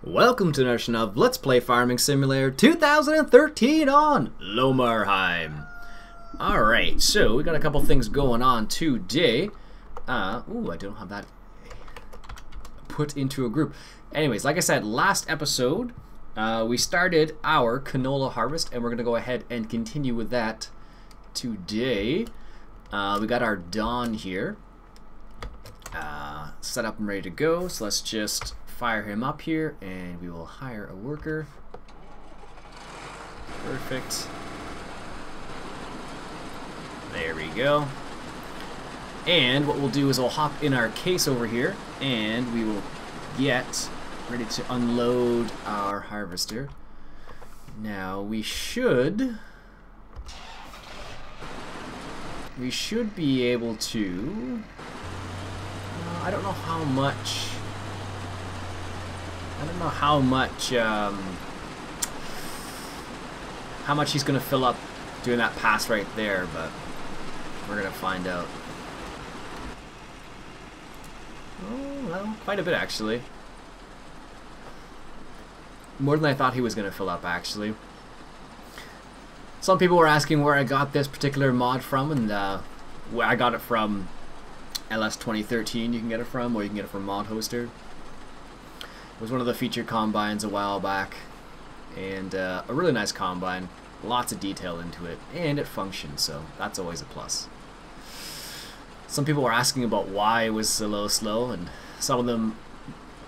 Welcome to another edition of Let's Play Farming Simulator 2013 on Lomarheim. Alright, so we got a couple things going on today. Ooh, I don't have that put into a group. Anyways, like I said, last episode, we started our canola harvest, and we're going to go ahead and continue with that today. We got our Dawn here set up and ready to go, so let's just fire him up here, and we will hire a worker. Perfect. There we go. And what we'll do is we'll hop in our case over here, and we will get ready to unload our harvester. Now we should be able to. I don't know how much. I don't know how much he's gonna fill up doing that pass right there, but we're gonna find out. Oh, well, quite a bit actually. More than I thought he was gonna fill up, actually. Some people were asking where I got this particular mod from, and where I got it from LS 2013 you can get it from, or you can get it from Mod Hoster. It was one of the featured combines a while back, and a really nice combine, lots of detail into it, and it functions, so that's always a plus. Some people were asking about why it was so slow, and some of them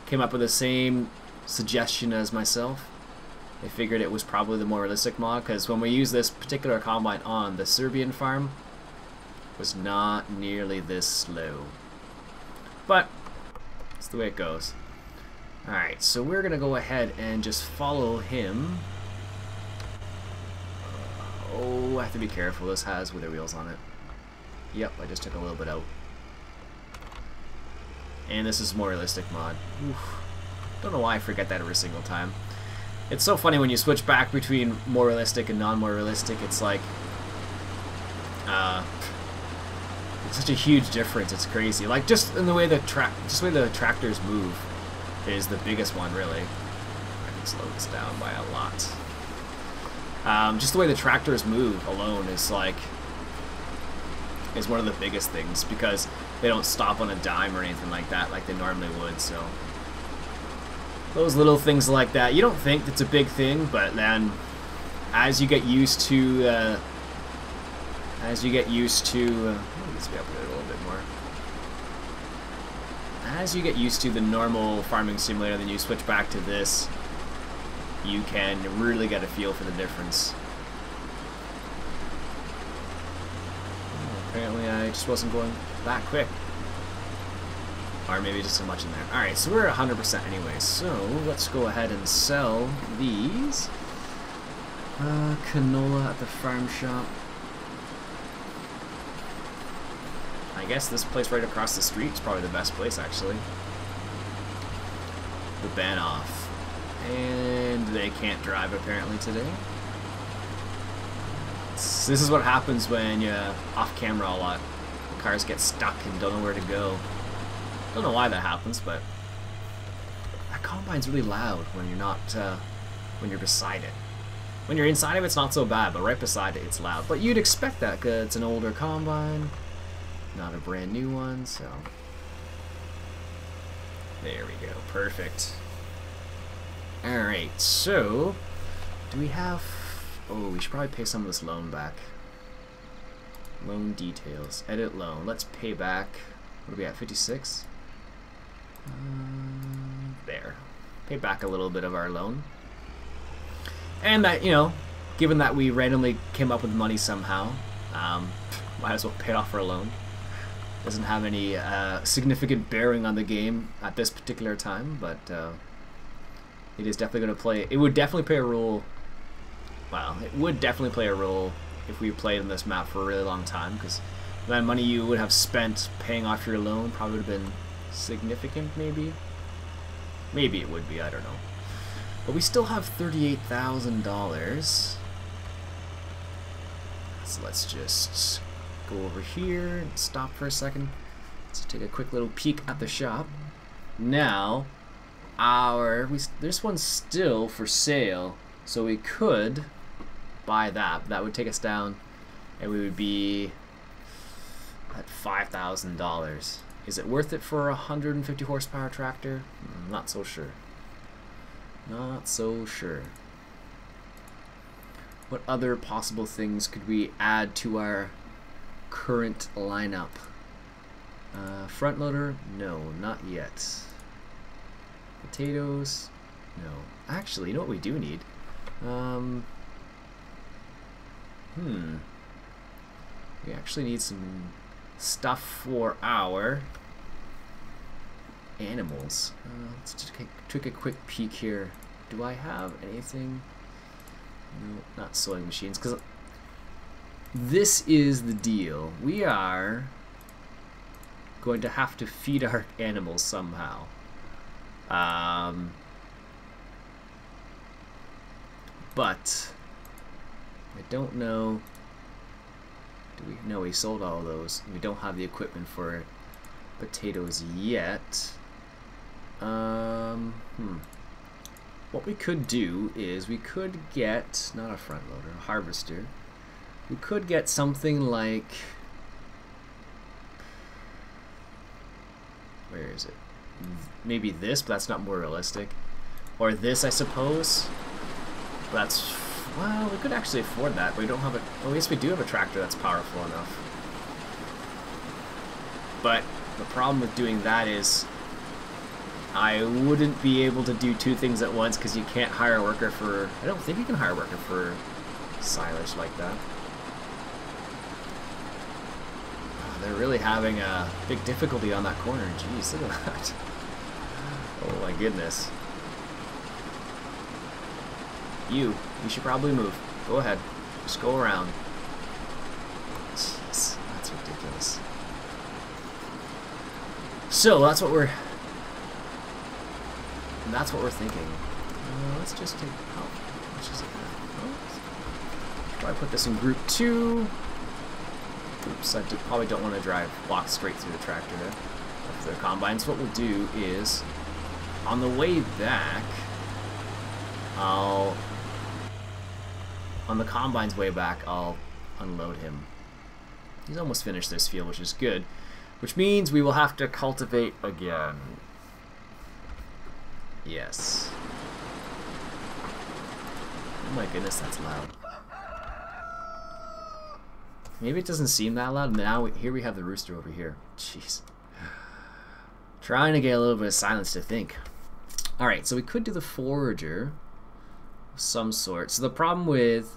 came up with the same suggestion as myself. They figured it was probably the more realistic mod, because when we used this particular combine on the Serbian farm, it was not nearly this slow. But it's the way it goes. Alright, so we're going to go ahead and just follow him. Oh, I have to be careful. This has wither wheels on it. Yep, I just took a little bit out. And this is more realistic mod. Oof. Don't know why I forget that every single time. It's so funny when you switch back between more realistic and non-more realistic. It's like... it's such a huge difference. It's crazy. Like, just in the way the tractors move is the biggest one, really. I can slow this down by a lot. Just the way the tractors move alone is like one of the biggest things, because they don't stop on a dime or anything like that like they normally would. So those little things like that, you don't think it's a big thing, but then as you get used to let me just be up there a little bit more. As you get used to the normal farming simulator, then you switch back to this, you can really get a feel for the difference. Apparently I just wasn't going that quick. Or maybe just so much in there. Alright, so we're at 100% anyway, so let's go ahead and sell these. Canola at the farm shop. I guess this place right across the street is probably the best place, actually. The Banoff. And they can't drive, apparently, today. This is what happens when you're off camera a lot. Cars get stuck and don't know where to go. Don't know why that happens, but that combine's really loud when you're not, when you're beside it. When you're inside of it, it's not so bad, but right beside it, it's loud. But you'd expect that, because it's an older combine. Not a brand new one, so there we go. Perfect. Alright, so do we have... Oh, we should probably pay some of this loan back. Loan details. Edit loan. Let's pay back. What are we at? 56? There. Pay back a little bit of our loan. And that, you know, given that we randomly came up with money somehow, might as well pay off our loan. Doesn't have any significant bearing on the game at this particular time, but it is definitely going to play. It would definitely play a role. Well, it would definitely play a role if we played on this map for a really long time, because that money you would have spent paying off your loan probably would have been significant, maybe. Maybe it would be, I don't know. But we still have $38,000. So let's just go over here and stop for a second. Let's take a quick little peek at the shop. Now, this one's still for sale, so we could buy that. That would take us down, and we would be at $5,000. Is it worth it for a 150 horsepower tractor? Not so sure. Not so sure. What other possible things could we add to our current lineup? Front loader? No, not yet. Potatoes? No. Actually, you know what we do need? We actually need some stuff for our animals. Let's just take a quick peek here. Do I have anything? No, not sewing machines, because this is the deal. We are going to have to feed our animals somehow. But I don't know. We sold all those. We don't have the equipment for potatoes yet. What we could do is we could get, not a front loader, a harvester. We could get something like, where is it? Maybe this, but that's not more realistic. Or this, I suppose. That's, well, we could actually afford that, but we don't have a, well, yes, we do have a tractor that's powerful enough. But the problem with doing that is I wouldn't be able to do two things at once, because you can't hire a worker for, I don't think you can hire a worker for silage like that. They're really having a big difficulty on that corner. Jeez, look at that. Oh my goodness. You should probably move. Go ahead. Just go around. Jeez, that's ridiculous. So that's what we're thinking. Let's just take, how much is it? Probably put this in group 2. Oops, I probably don't want to walk straight through the tractor there. Up to the combines. What we'll do is, on the way back, on the combine's way back, I'll unload him. He's almost finished this field, which is good. Which means we will have to cultivate again. Yes. Oh my goodness, that's loud. Maybe it doesn't seem that loud. Now here we have the rooster over here. Jeez. Trying to get a little bit of silence to think. Alright, so we could do the forager of some sort. So the problem with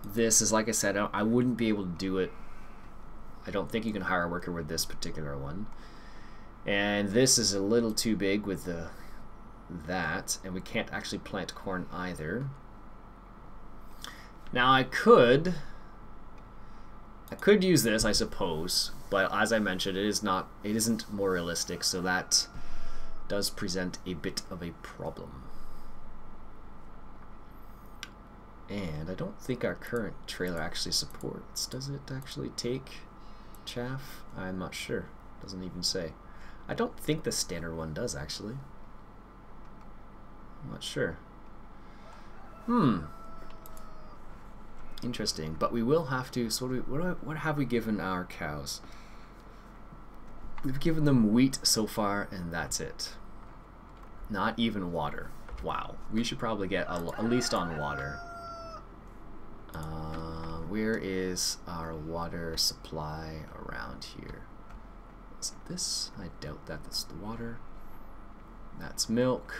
this is, like I said, I wouldn't be able to do it. I don't think you can hire a worker with this particular one. And this is a little too big with that. And we can't actually plant corn either. Now I could use this, I suppose, but as I mentioned, it isn't more realistic, so that does present a bit of a problem. And I don't think our current trailer actually supports. Does it actually take chaff? I'm not sure. Doesn't even say. I don't think the standard one does, actually. I'm not sure. Interesting, but we will have to. So what have we given our cows? We've given them wheat so far, and that's it. Not even water. Wow, we should probably get at least on water. Where is our water supply around here? Is it this? I doubt that. That's the water. That's milk.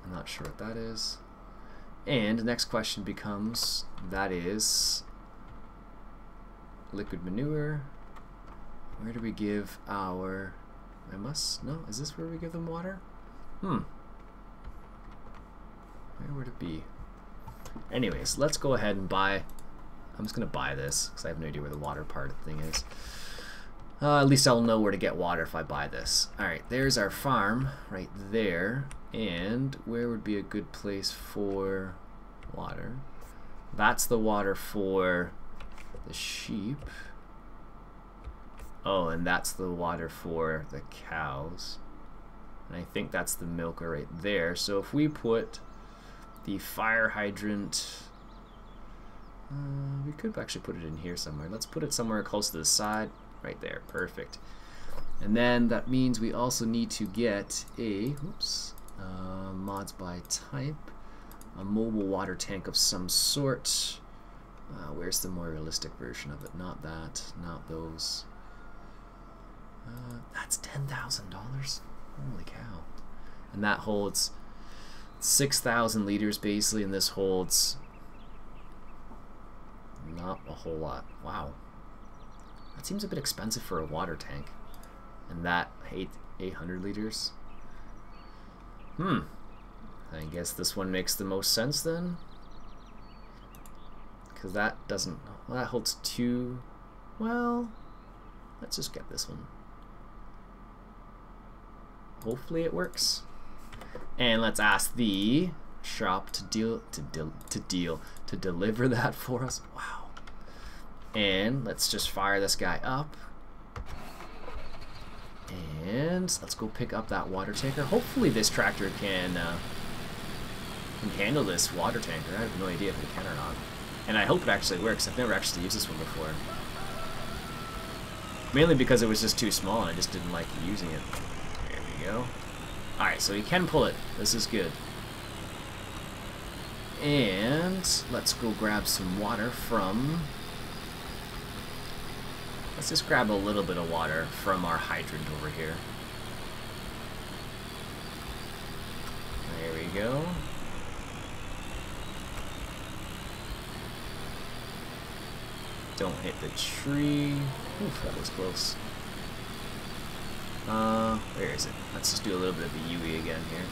I'm not sure what that is. And the next question becomes, that is liquid manure. Where do we give our, no, is this where we give them water? Where would it be? Anyways, let's go ahead and buy, I'm just going to buy this because I have no idea where the water part of the thing is. At least I'll know where to get water if I buy this. Alright, there's our farm right there. And where would be a good place for water? That's the water for the sheep. Oh, and that's the water for the cows. And I think that's the milker right there. So if we put the fire hydrant, we could actually put it in here somewhere. Let's put it somewhere close to the side. Right there, perfect. And then that means we also need to get a, mods by type, a mobile water tank of some sort. Where's the more realistic version of it? Not that, not those. That's $10,000. Holy cow. And that holds 6,000 liters basically, and this holds not a whole lot. Wow. That seems a bit expensive for a water tank. And that 800 liters. I guess this one makes the most sense then. Because that doesn't... Well, that holds 2... Well, let's just get this one. Hopefully it works. And let's ask the shop to deliver that for us. Wow. And let's just fire this guy up. And let's go pick up that water tanker. Hopefully this tractor can handle this water tanker. I have no idea if it can or not. And I hope it actually works. I've never actually used this one before. Mainly because it was just too small and I just didn't like using it. There we go. Alright, so he can pull it. This is good. And let's go grab some water from... Let's just grab a little bit of water from our hydrant over here. There we go. Don't hit the tree. Oof, that was close. Where is it? Let's just do a little bit of the UE again here.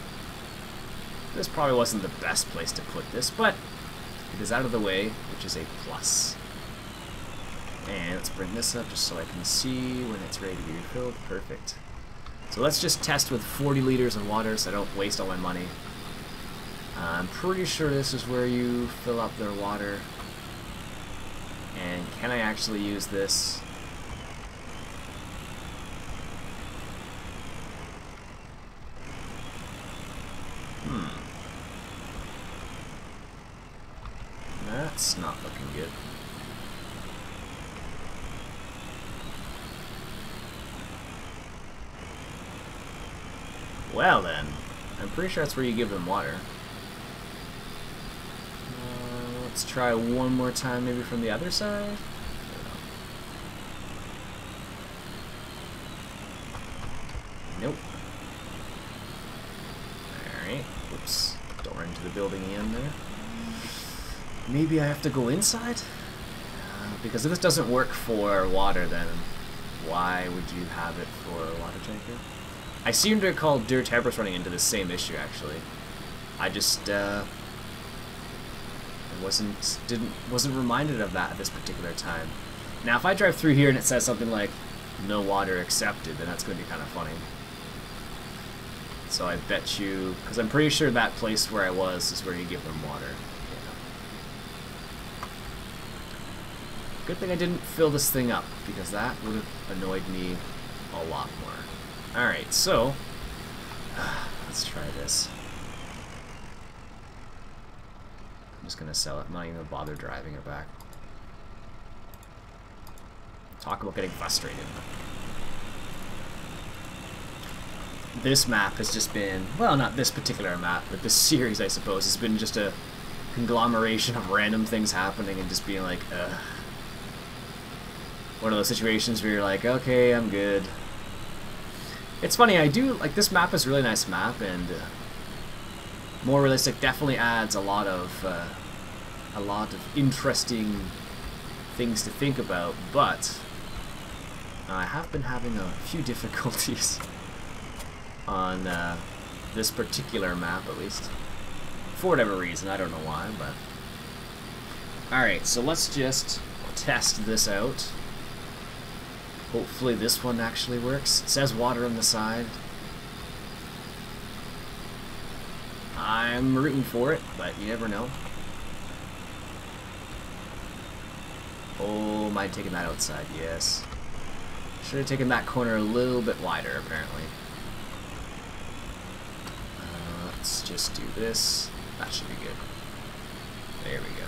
This probably wasn't the best place to put this, but it is out of the way, which is a plus. And let's bring this up just so I can see when it's ready to be refilled. Perfect. So let's just test with 40 liters of water so I don't waste all my money. I'm pretty sure this is where you fill up their water. And can I actually use this? That's not looking good. Well then, I'm pretty sure that's where you give them water. Let's try one more time, maybe from the other side. Nope. Alright, oops. Door into the building again there. Maybe I have to go inside? Because if this doesn't work for water, then why would you have it for a water tanker? I seem to recall Dirt Temper's running into the same issue, actually. I just wasn't reminded of that at this particular time. Now, if I drive through here and it says something like "no water accepted," then that's going to be kind of funny. So I bet you, because I'm pretty sure that place where I was is where you give them water. Good thing I didn't fill this thing up, because that would have annoyed me a lot more. Alright, so let's try this. I'm just gonna sell it, I'm not even gonna bother driving it back. Talk about getting frustrated. This map has just been, well, not this particular map, but this series, I suppose, has been just a conglomeration of random things happening and just being like, one of those situations where you're like, okay, I'm good. It's funny, I do, like, this map is a really nice map, and more realistic definitely adds a lot of interesting things to think about, but I have been having a few difficulties on this particular map, at least. For whatever reason, I don't know why, but... Alright, so let's just test this out. Hopefully this one actually works. It says water on the side. I'm rooting for it, but you never know. Oh, am I taking that outside? Yes. Should have taken that corner a little bit wider, apparently. let's just do this. That should be good. There we go.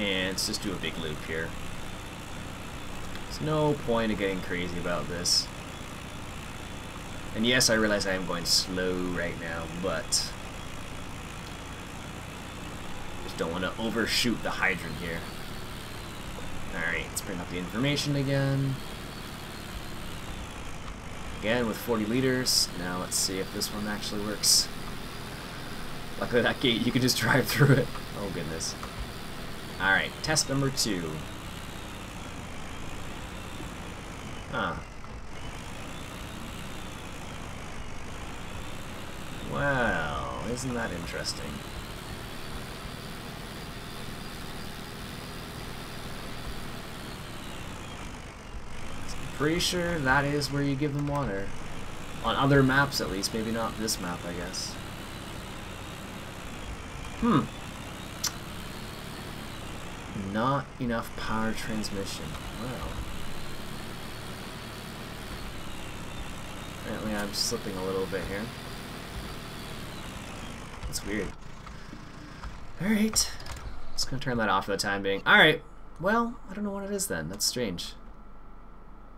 And let's just do a big loop here. There's no point in getting crazy about this. And yes, I realize I am going slow right now, but just don't want to overshoot the hydrant here. Alright, let's bring up the information again. Again with 40 liters. Now let's see if this one actually works. Luckily that gate, you can just drive through it. Oh goodness. Alright, test number 2. Huh. Well, isn't that interesting? Pretty sure that is where you give them water. On other maps at least, maybe not this map, I guess. Not enough power transmission. Wow. Apparently I'm slipping a little bit here. That's weird. Alright. Just gonna turn that off for the time being. Alright. Well, I don't know what it is then. That's strange.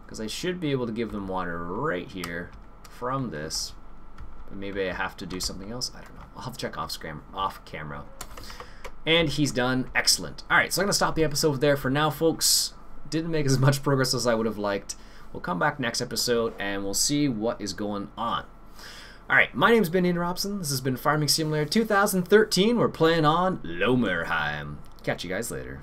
Because I should be able to give them water right here from this. But maybe I have to do something else. I don't know. I'll have to check off camera. And he's done. Excellent. Alright, so I'm going to stop the episode there for now, folks. Didn't make as much progress as I would have liked. We'll come back next episode and we'll see what is going on. Alright, my name's been Ian Robson. This has been Farming Simulator 2013. We're playing on Lomerheim. Catch you guys later.